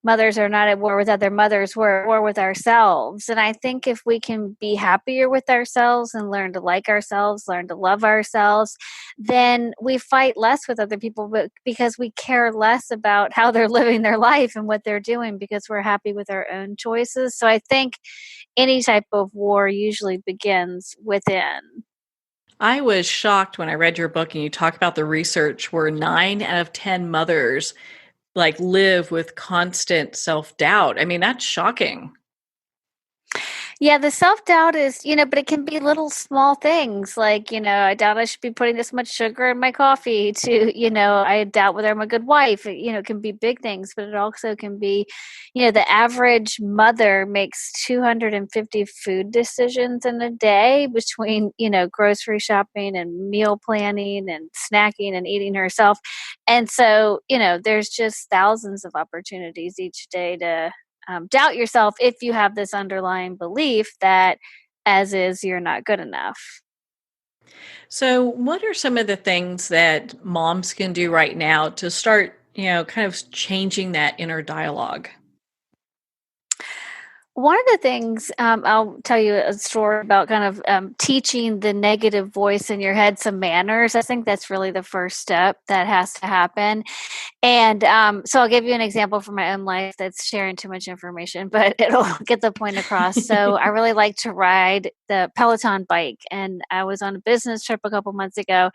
mothers are not at war with other mothers, we're at war with ourselves. And I think if we can be happier with ourselves and learn to like ourselves, learn to love ourselves, then we fight less with other people, but because we care less about how they're living their life and what they're doing, because we're happy with our own choices. So I think any type of war usually begins within. I was shocked when I read your book and you talk about the research where 9 out of 10 mothers like live with constant self-doubt. I mean, that's shocking. Yeah, the self-doubt is, but it can be little small things like, I doubt I should be putting this much sugar in my coffee to, I doubt whether I'm a good wife. It can be big things, but it also can be, the average mother makes 250 food decisions in a day between, grocery shopping and meal planning and snacking and eating herself. And so, there's just thousands of opportunities each day to doubt yourself if you have this underlying belief that as is, you're not good enough. So, what are some of the things that moms can do right now to start, kind of changing that inner dialogue? One of the things, I'll tell you a story about kind of teaching the negative voice in your head some manners. I think that's really the first step that has to happen. And so I'll give you an example from my own life that's sharing too much information, but it'll get the point across. So I really like to ride the Peloton bike. And I was on a business trip a couple months ago,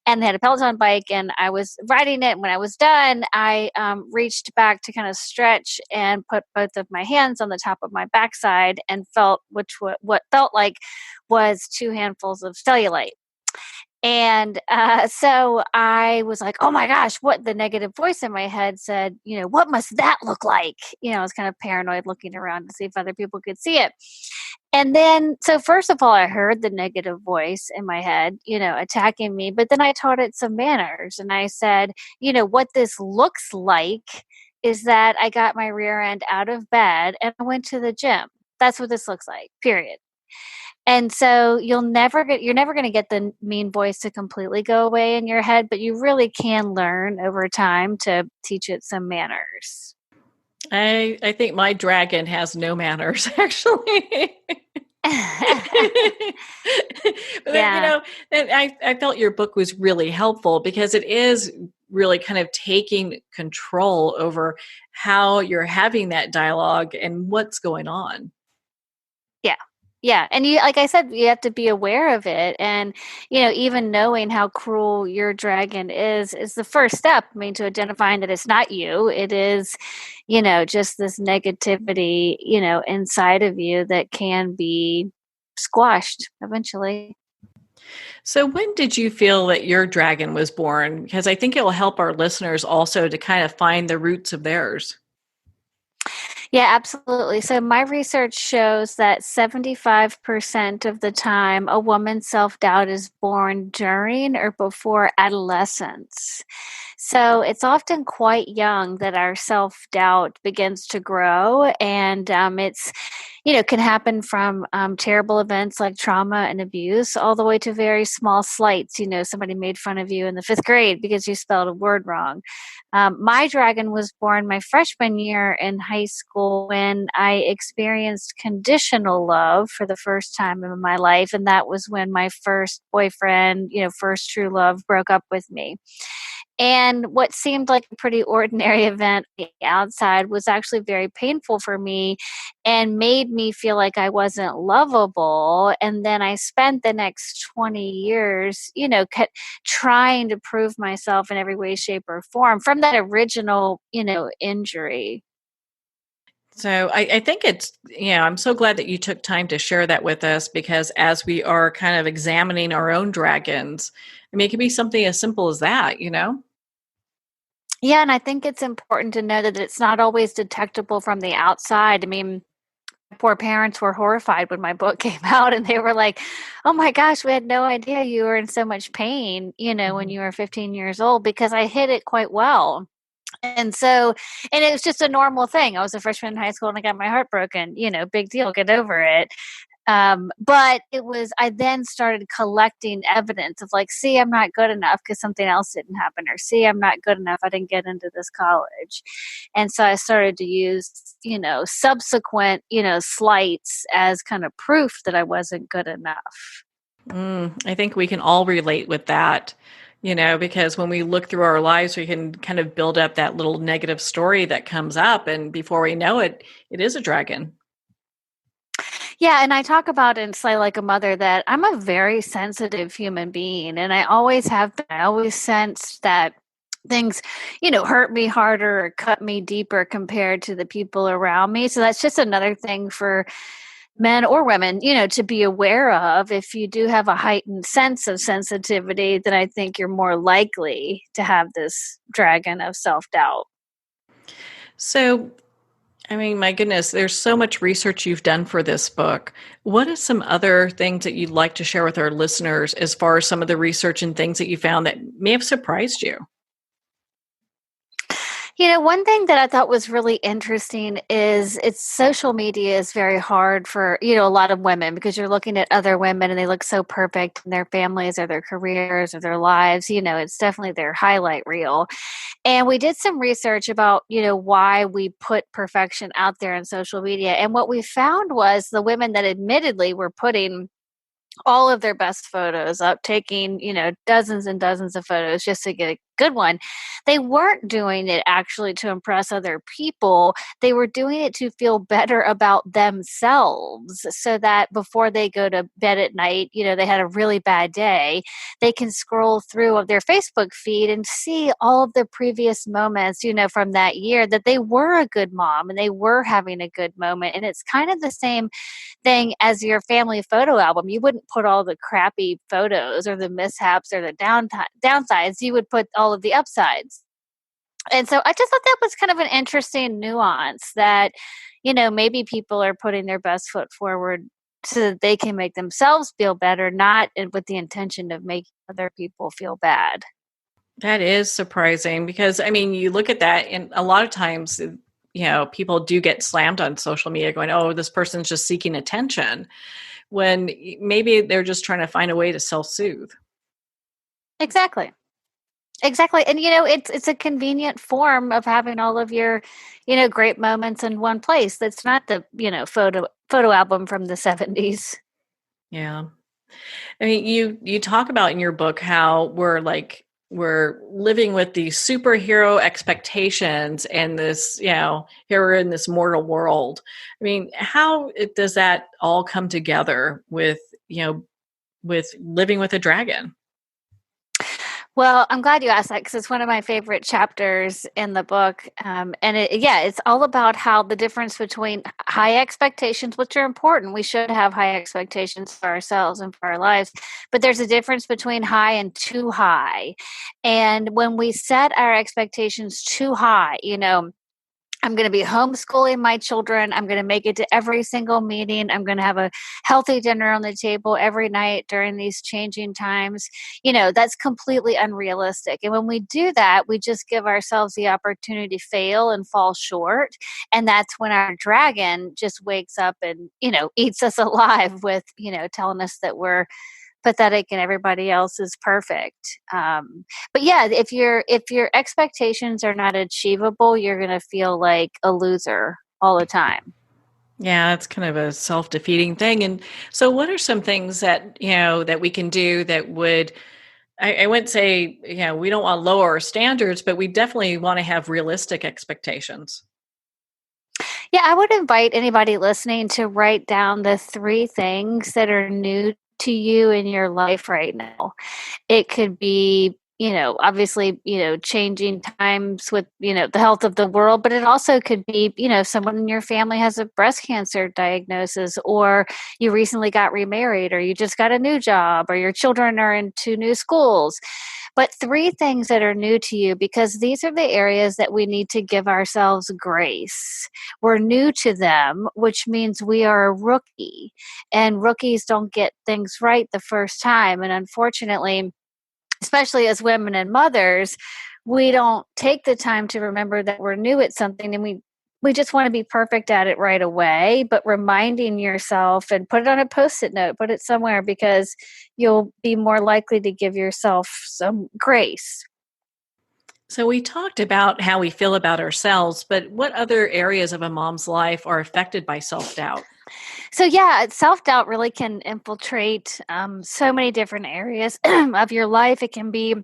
and they had a Peloton bike, and I was riding it. When I was done, I reached back to kind of stretch and put both of my hands on the top of my backside and felt what felt like was two handfuls of cellulite. And so I was like, oh my gosh, what the negative voice in my head said, what must that look like? I was kind of paranoid looking around to see if other people could see it. And then, so first of all, I heard the negative voice in my head, attacking me. But then I taught it some manners. And I said, what this looks like is that I got my rear end out of bed and I went to the gym. That's what this looks like, period. And so you're never going to get the mean voice to completely go away in your head, but you really can learn over time to teach it some manners. I think my dragon has no manners, actually. But then, Yeah. then I felt your book was really helpful because it is really kind of taking control over how you're having that dialogue and what's going on. Yeah. Yeah. And you, like I said, you have to be aware of it. And, even knowing how cruel your dragon is the first step. I mean, to identifying that it's not you, it is, just this negativity, inside of you that can be squashed eventually. So, when did you feel that your dragon was born? Because I think it will help our listeners also to kind of find the roots of theirs. Yeah, absolutely. So my research shows that 75% of the time, a woman's self-doubt is born during or before adolescence. So it's often quite young that our self-doubt begins to grow. And it's, can happen from terrible events like trauma and abuse all the way to very small slights. Somebody made fun of you in the fifth grade because you spelled a word wrong. My dragon was born my freshman year in high school when I experienced conditional love for the first time in my life. And that was when my first boyfriend, first true love, broke up with me. And what seemed like a pretty ordinary event on the outside was actually very painful for me and made me feel like I wasn't lovable. And then I spent the next 20 years, trying to prove myself in every way, shape, or form from that original, injury. So I think it's, I'm so glad that you took time to share that with us because as we are kind of examining our own dragons, I mean, it can be something as simple as that. Yeah, and I think it's important to know that it's not always detectable from the outside. I mean, poor parents were horrified when my book came out and they were like, oh my gosh, we had no idea you were in so much pain, when you were 15 years old because I hid it quite well. And so, and it was just a normal thing. I was a freshman in high school and I got my heart broken, big deal, get over it. But I then started collecting evidence of like, see, I'm not good enough because something else didn't happen, or see, I'm not good enough, I didn't get into this college. And so I started to use, subsequent, slights as kind of proof that I wasn't good enough. I think we can all relate with that, because when we look through our lives, we can kind of build up that little negative story that comes up. And before we know it, it is a dragon. Yeah, and I talk about in Slay Like a Mother that I'm a very sensitive human being, and I always have been. I always sensed that things, hurt me harder or cut me deeper compared to the people around me. So that's just another thing for men or women, to be aware of. If you do have a heightened sense of sensitivity, then I think you're more likely to have this dragon of self-doubt. So, I mean, my goodness, there's so much research you've done for this book. What are some other things that you'd like to share with our listeners as far as some of the research and things that you found that may have surprised you? One thing that I thought was really interesting is it's social media is very hard for, a lot of women because you're looking at other women and they look so perfect in their families or their careers or their lives. It's definitely their highlight reel. And we did some research about, why we put perfection out there in social media. And what we found was the women that admittedly were putting all of their best photos up, taking, dozens and dozens of photos just to get a good one. They weren't doing it actually to impress other people. They were doing it to feel better about themselves so that before they go to bed at night, they had a really bad day. They can scroll through of their Facebook feed and see all of the previous moments, from that year that they were a good mom and they were having a good moment. And it's kind of the same thing as your family photo album. You wouldn't put all the crappy photos or the mishaps or the downsides. You would put all of the upsides. And so I just thought that was kind of an interesting nuance that, maybe people are putting their best foot forward so that they can make themselves feel better, not with the intention of making other people feel bad. That is surprising because, you look at that and a lot of times, people do get slammed on social media going, oh, this person's just seeking attention, when maybe they're just trying to find a way to self-soothe. Exactly. And, it's a convenient form of having all of your, great moments in one place. That's not the, photo album from the 70s. Yeah. You talk about in your book how we're living with these superhero expectations and this, here we're in this mortal world. How does that all come together with living with a dragon? Well, I'm glad you asked that because it's one of my favorite chapters in the book. It's all about how the difference between high expectations, which are important. We should have high expectations for ourselves and for our lives, but there's a difference between high and too high. And when we set our expectations too high, I'm going to be homeschooling my children. I'm going to make it to every single meeting. I'm going to have a healthy dinner on the table every night during these changing times. That's completely unrealistic. And when we do that, we just give ourselves the opportunity to fail and fall short. And that's when our dragon just wakes up and, eats us alive with, telling us that we're pathetic and everybody else is perfect. But yeah, if your expectations are not achievable, you're going to feel like a loser all the time. Yeah, it's kind of a self-defeating thing. And so what are some things that, that we can do that would, I wouldn't say, we don't want to lower our standards, but we definitely want to have realistic expectations. Yeah, I would invite anybody listening to write down the 3 things that are new to you in your life right now. It could be, obviously, changing times with, the health of the world, but it also could be, someone in your family has a breast cancer diagnosis, or you recently got remarried, or you just got a new job, or your children are in 2 new schools. But 3 things that are new to you, because these are the areas that we need to give ourselves grace. We're new to them, which means we are a rookie, and rookies don't get things right the first time. And unfortunately, especially as women and mothers, we don't take the time to remember that we're new at something, and we just want to be perfect at it right away. But reminding yourself, and put it on a Post-it note, put it somewhere, because you'll be more likely to give yourself some grace. So we talked about how we feel about ourselves, but what other areas of a mom's life are affected by self-doubt? So yeah, self-doubt really can infiltrate so many different areas of your life. It can be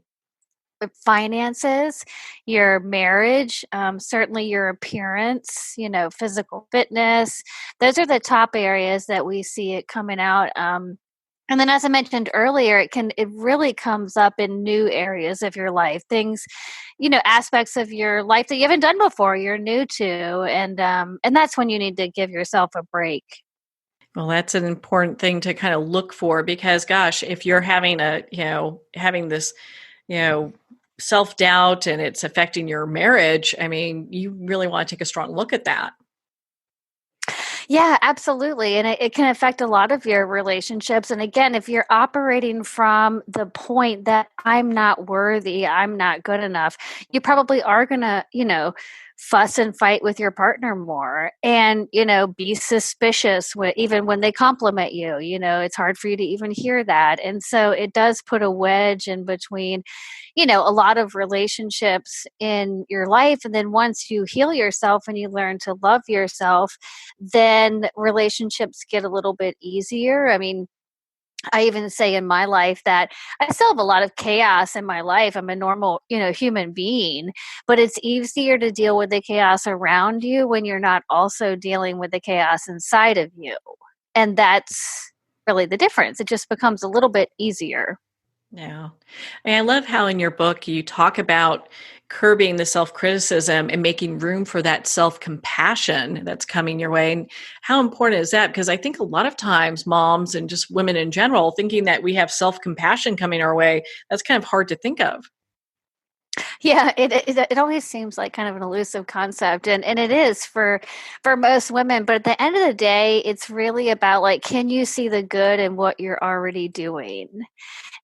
finances, your marriage, certainly your appearance, physical fitness. Those are the top areas that we see it coming out. And then, as I mentioned earlier, it really comes up in new areas of your life, things, aspects of your life that you haven't done before, you're new to, and that's when you need to give yourself a break. Well, that's an important thing to kind of look for, because gosh, if you're having having this, self-doubt and it's affecting your marriage, you really want to take a strong look at that. Yeah, absolutely. And it can affect a lot of your relationships. And again, if you're operating from the point that I'm not worthy, I'm not good enough, you probably are going to, fuss and fight with your partner more and, be suspicious even when they compliment you. It's hard for you to even hear that. And so it does put a wedge in between, a lot of relationships in your life. And then once you heal yourself and you learn to love yourself, then relationships get a little bit easier. I mean, I even say in my life that I still have a lot of chaos in my life. I'm a normal, human being, but it's easier to deal with the chaos around you when you're not also dealing with the chaos inside of you. And that's really the difference. It just becomes a little bit easier. Yeah. And I love how in your book you talk about curbing the self criticism and making room for that self compassion that's coming your way. And how important is that? Because I think a lot of times moms and just women in general thinking that we have self compassion coming our way, that's kind of hard to think of. Yeah, it always seems like kind of an elusive concept, and it is for most women. But at the end of the day, it's really about like, can you see the good in what you're already doing?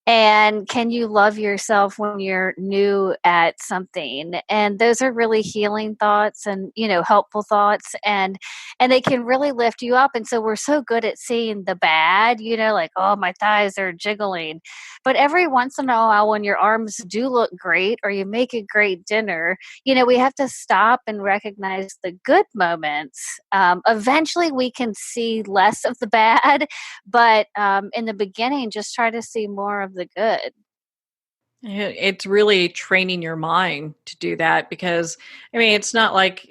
And can you love yourself when you're new at something? And those are really healing thoughts and, helpful thoughts, and they can really lift you up. And so we're so good at seeing the bad, like, oh, my thighs are jiggling. But every once in a while when your arms do look great or you make a great dinner, we have to stop and recognize the good moments. Eventually we can see less of the bad, but in the beginning, just try to see more of the good. It's really training your mind to do that because, I mean, it's not like,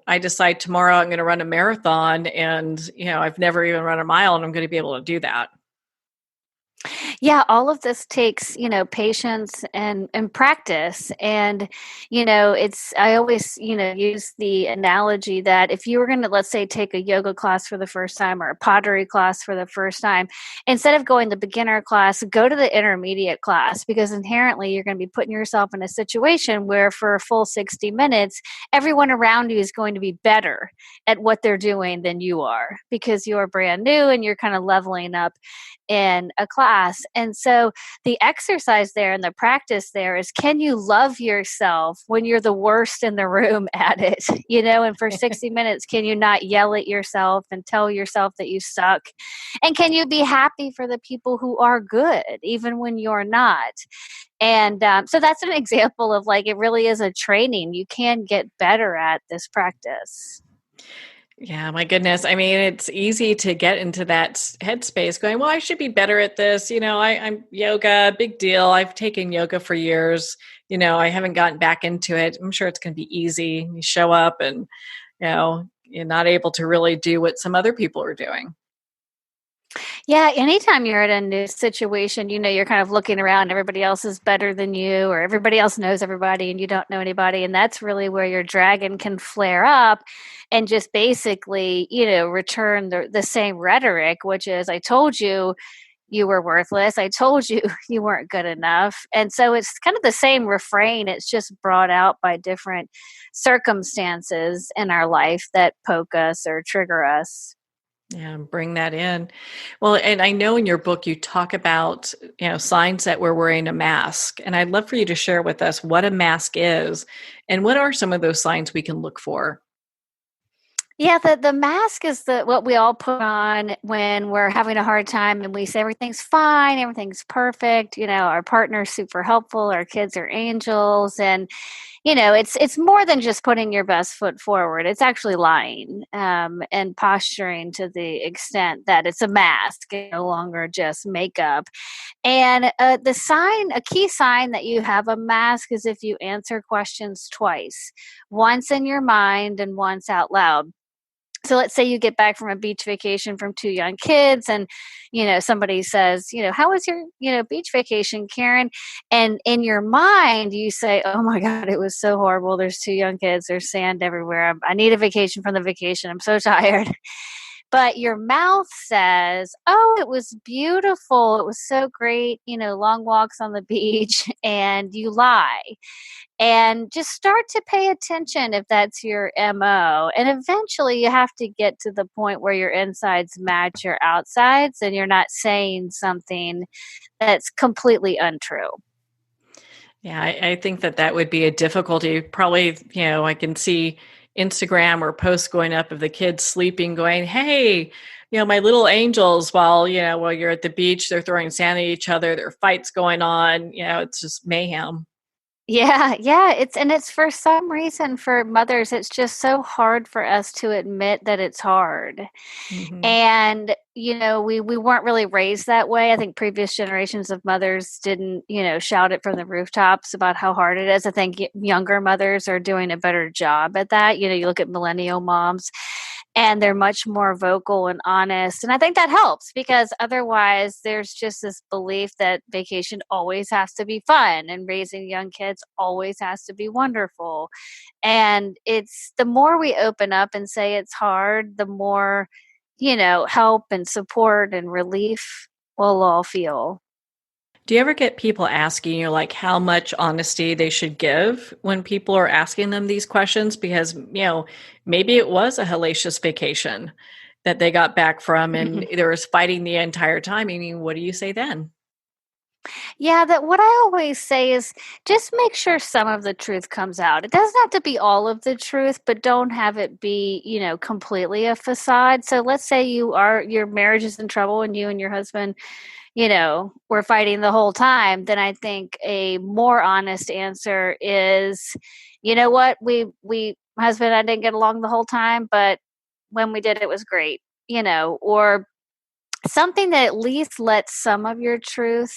I decide tomorrow I'm going to run a marathon and, I've never even run a mile and I'm going to be able to do that. Yeah, all of this takes, patience and practice. And, it's I always, use the analogy that if you were going to, let's say, take a yoga class for the first time or a pottery class for the first time, instead of going the beginner class, go to the intermediate class, because inherently you're going to be putting yourself in a situation where for a full 60 minutes, everyone around you is going to be better at what they're doing than you are, because you're brand new and you're kind of leveling up in a class. And so the exercise there and the practice there is, can you love yourself when you're the worst in the room at it? And for 60 minutes, can you not yell at yourself and tell yourself that you suck? And can you be happy for the people who are good, even when you're not? And so that's an example of like, it really is a training. You can get better at this practice. Yeah, my goodness. I mean, it's easy to get into that headspace going, well, I should be better at this. I'm yoga, big deal. I've taken yoga for years. I haven't gotten back into it. I'm sure it's going to be easy. You show up and, you're not able to really do what some other people are doing. Yeah, anytime you're in a new situation, you're kind of looking around, everybody else is better than you, or everybody else knows everybody and you don't know anybody. And that's really where your dragon can flare up and just basically, return the same rhetoric, which is, I told you you were worthless. I told you you weren't good enough. And so it's kind of the same refrain. It's just brought out by different circumstances in our life that poke us or trigger us. Yeah, bring that in. Well, and I know in your book you talk about, signs that we're wearing a mask. And I'd love for you to share with us what a mask is and what are some of those signs we can look for. Yeah, the mask is what we all put on when we're having a hard time and we say everything's fine, everything's perfect, our partner's super helpful, our kids are angels, and it's more than just putting your best foot forward. It's actually lying and posturing to the extent that it's a mask, it's no longer just makeup. And a key sign that you have a mask is if you answer questions twice, once in your mind and once out loud. So let's say you get back from a beach vacation from two young kids and, somebody says, how was your, beach vacation, Karen? And in your mind, you say, oh my God, it was so horrible. There's two young kids. There's sand everywhere. I need a vacation from the vacation. I'm so tired. but your mouth says, oh, it was beautiful. It was so great, long walks on the beach, and you lie. And just start to pay attention if that's your MO. And eventually you have to get to the point where your insides match your outsides and you're not saying something that's completely untrue. Yeah, I think that would be a difficulty. Probably, I can see Instagram or posts going up of the kids sleeping, going, "Hey, my little angels," while you're at the beach, they're throwing sand at each other. There are fights going on. It's just mayhem. Yeah. It's for some reason for mothers, it's just so hard for us to admit that it's hard. Hmm. And, we weren't really raised that way. I think previous generations of mothers didn't, shout it from the rooftops about how hard it is. I think younger mothers are doing a better job at that. You look at millennial moms and they're much more vocal and honest. And I think that helps because otherwise there's just this belief that vacation always has to be fun and raising young kids always has to be wonderful. And it's the more we open up and say it's hard, the more help and support and relief we'll all feel. Do you ever get people asking you like how much honesty they should give when people are asking them these questions? Because, maybe it was a hellacious vacation that they got back from and there was fighting the entire time. I mean, what do you say then? Yeah, that what I always say is just make sure some of the truth comes out. It doesn't have to be all of the truth, but don't have it be, completely a facade. So let's say your marriage is in trouble and you and your husband, were fighting the whole time, then I think a more honest answer is, what, my husband and I didn't get along the whole time, but when we did, it was great, or something that at least lets some of your truth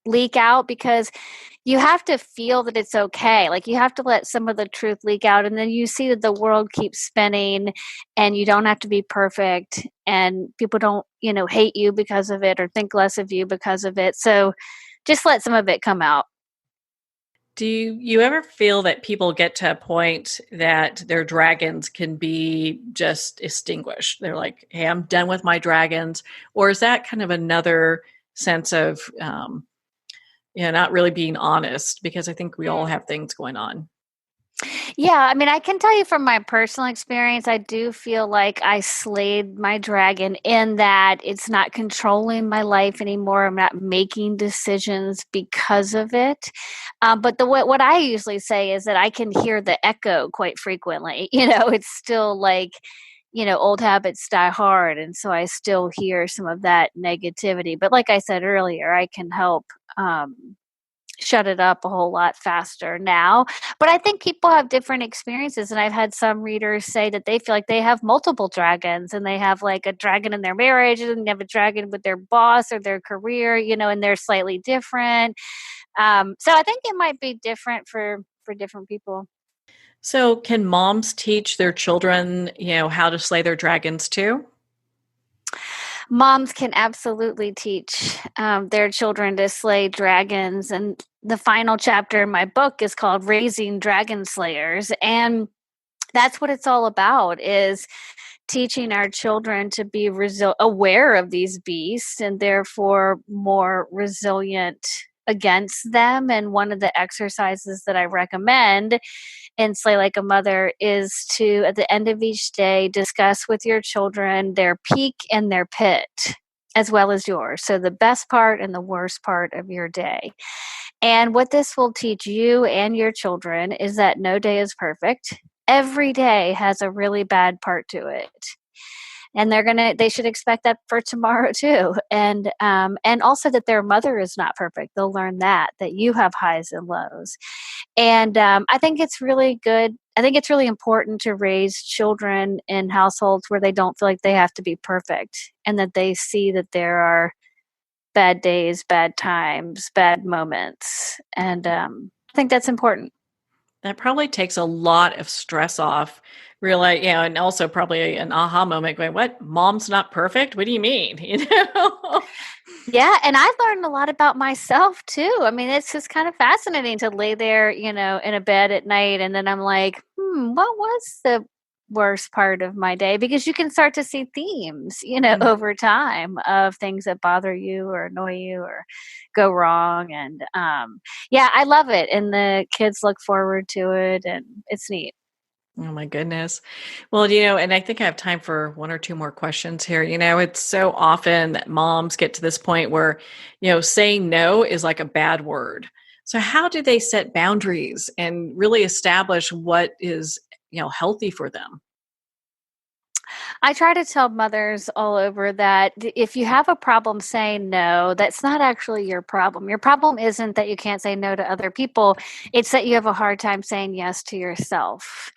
leak out because you have to feel that it's okay. Like you have to let some of the truth leak out and then you see that the world keeps spinning and you don't have to be perfect and people don't, hate you because of it or think less of you because of it. So just let some of it come out. Do you ever feel that people get to a point that their dragons can be just extinguished? They're like, hey, I'm done with my dragons. Or is that kind of another sense of, not really being honest? Because I think we all have things going on. Yeah, I mean, I can tell you from my personal experience, I do feel like I slayed my dragon in that it's not controlling my life anymore. I'm not making decisions because of it. But what I usually say is that I can hear the echo quite frequently. It's still like, old habits die hard. And so I still hear some of that negativity. But like I said earlier, I can help. Shut it up a whole lot faster now. But I think people have different experiences. And I've had some readers say that they feel like they have multiple dragons and they have like a dragon in their marriage and they have a dragon with their boss or their career, and they're slightly different. So I think it might be different for different people. So can moms teach their children, how to slay their dragons too? Moms can absolutely teach their children to slay dragons. And the final chapter in my book is called Raising Dragon Slayers. And that's what it's all about is teaching our children to be aware of these beasts and therefore more resilient against them. And one of the exercises that I recommend in Slay Like a Mother is to, at the end of each day, discuss with your children their peak and their pit, as well as yours. So the best part and the worst part of your day. And what this will teach you and your children is that no day is perfect. Every day has a really bad part to it. And they should expect that for tomorrow too. And also that their mother is not perfect. They'll learn that you have highs and lows. And I think it's really good. I think it's really important to raise children in households where they don't feel like they have to be perfect and that they see that there are bad days, bad times, bad moments. And I think that's important. That probably takes a lot of stress off. Really, and also probably an aha moment going, what? Mom's not perfect? What do you mean? Yeah, and I've learned a lot about myself too. I mean, it's just kind of fascinating to lay there, in a bed at night, and then I'm like, what was the worst part of my day, because you can start to see themes, over time of things that bother you or annoy you or go wrong. And yeah, I love it. And the kids look forward to it, and it's neat. Oh my goodness. Well, and I think I have time for one or two more questions here. It's so often that moms get to this point where, saying no is like a bad word. So how do they set boundaries and really establish what is, healthy for them? I try to tell mothers all over that if you have a problem saying no, that's not actually your problem. Your problem isn't that you can't say no to other people. It's that you have a hard time saying yes to yourself.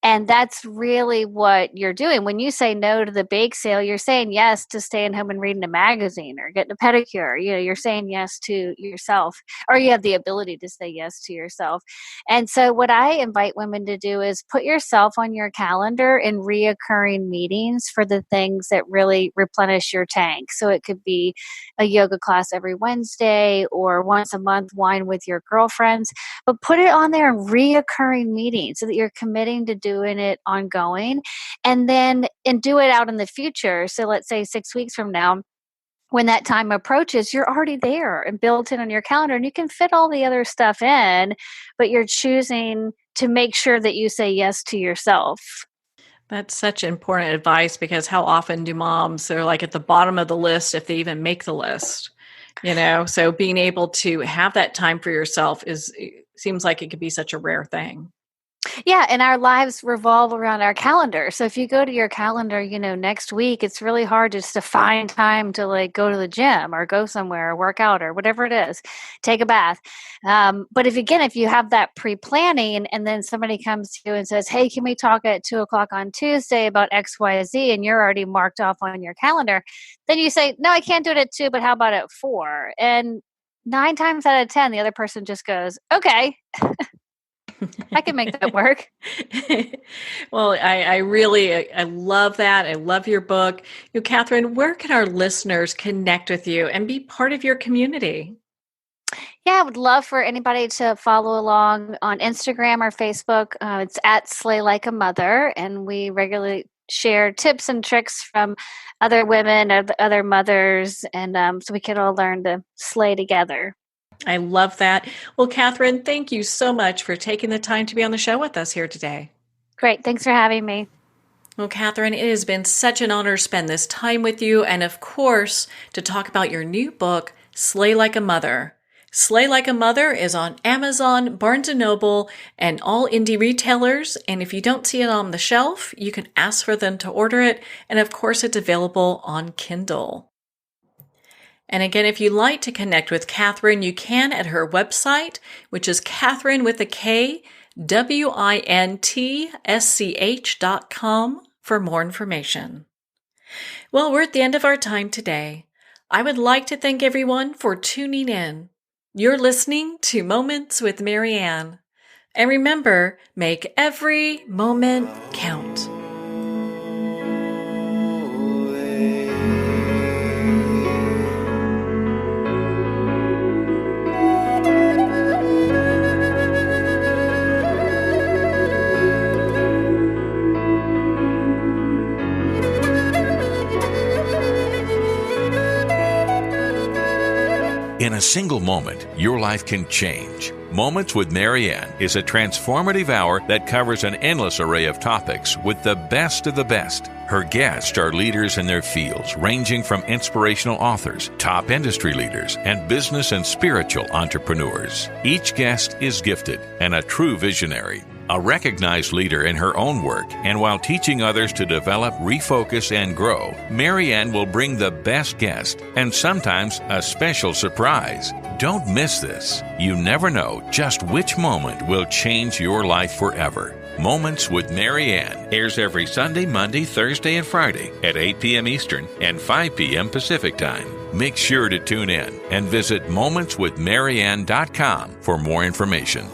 And that's really what you're doing. When you say no to the bake sale, you're saying yes to staying home and reading a magazine or getting a pedicure. You're saying yes to yourself, or you have the ability to say yes to yourself. And so what I invite women to do is put yourself on your calendar in reoccurring meetings for the things that really replenish your tank. So it could be a yoga class every Wednesday or once a month wine with your girlfriends, but put it on there in reoccurring meetings so that you're committing to doing it ongoing, and do it out in the future. So let's say 6 weeks from now, when that time approaches, you're already there and built in on your calendar, and you can fit all the other stuff in, but you're choosing to make sure that you say yes to yourself. That's such important advice, because how often do moms, they're like at the bottom of the list if they even make the list, so being able to have that time for yourself seems like it could be such a rare thing. Yeah, and our lives revolve around our calendar. So if you go to your calendar, next week, it's really hard just to find time to go to the gym or go somewhere or work out or whatever it is, take a bath. But if you have that pre-planning, and then somebody comes to you and says, hey, can we talk at 2:00 on Tuesday about X, Y, Z, and you're already marked off on your calendar, then you say, no, I can't do it at 2, but how about at 4? And 9 times out of 10, the other person just goes, okay. I can make that work. Well, I love that. I love your book. Katherine, where can our listeners connect with you and be part of your community? Yeah, I would love for anybody to follow along on Instagram or Facebook. It's at Slay Like a Mother, and we regularly share tips and tricks from other women, other mothers, and so we can all learn to slay together. I love that. Well, Katherine, thank you so much for taking the time to be on the show with us here today. Great. Thanks for having me. Well, Katherine, it has been such an honor to spend this time with you, and of course, to talk about your new book, Slay Like a Mother. Slay Like a Mother is on Amazon, Barnes & Noble, and all indie retailers. And if you don't see it on the shelf, you can ask for them to order it. And of course, it's available on Kindle. And again, if you'd like to connect with Katherine, you can at her website, which is Katherine with a K, WINTSCH.com for more information. Well, we're at the end of our time today. I would like to thank everyone for tuning in. You're listening to Moments with Marianne. And remember, make every moment count. In a single moment, your life can change. Moments with Marianne is a transformative hour that covers an endless array of topics with the best of the best. Her guests are leaders in their fields, ranging from inspirational authors, top industry leaders, and business and spiritual entrepreneurs. Each guest is gifted and a true visionary, a recognized leader in her own work, and while teaching others to develop, refocus, and grow, Marianne will bring the best guest and sometimes a special surprise. Don't miss this. You never know just which moment will change your life forever. Moments with Marianne airs every Sunday, Monday, Thursday, and Friday at 8 p.m. Eastern and 5 p.m. Pacific Time. Make sure to tune in and visit momentswithmarianne.com for more information.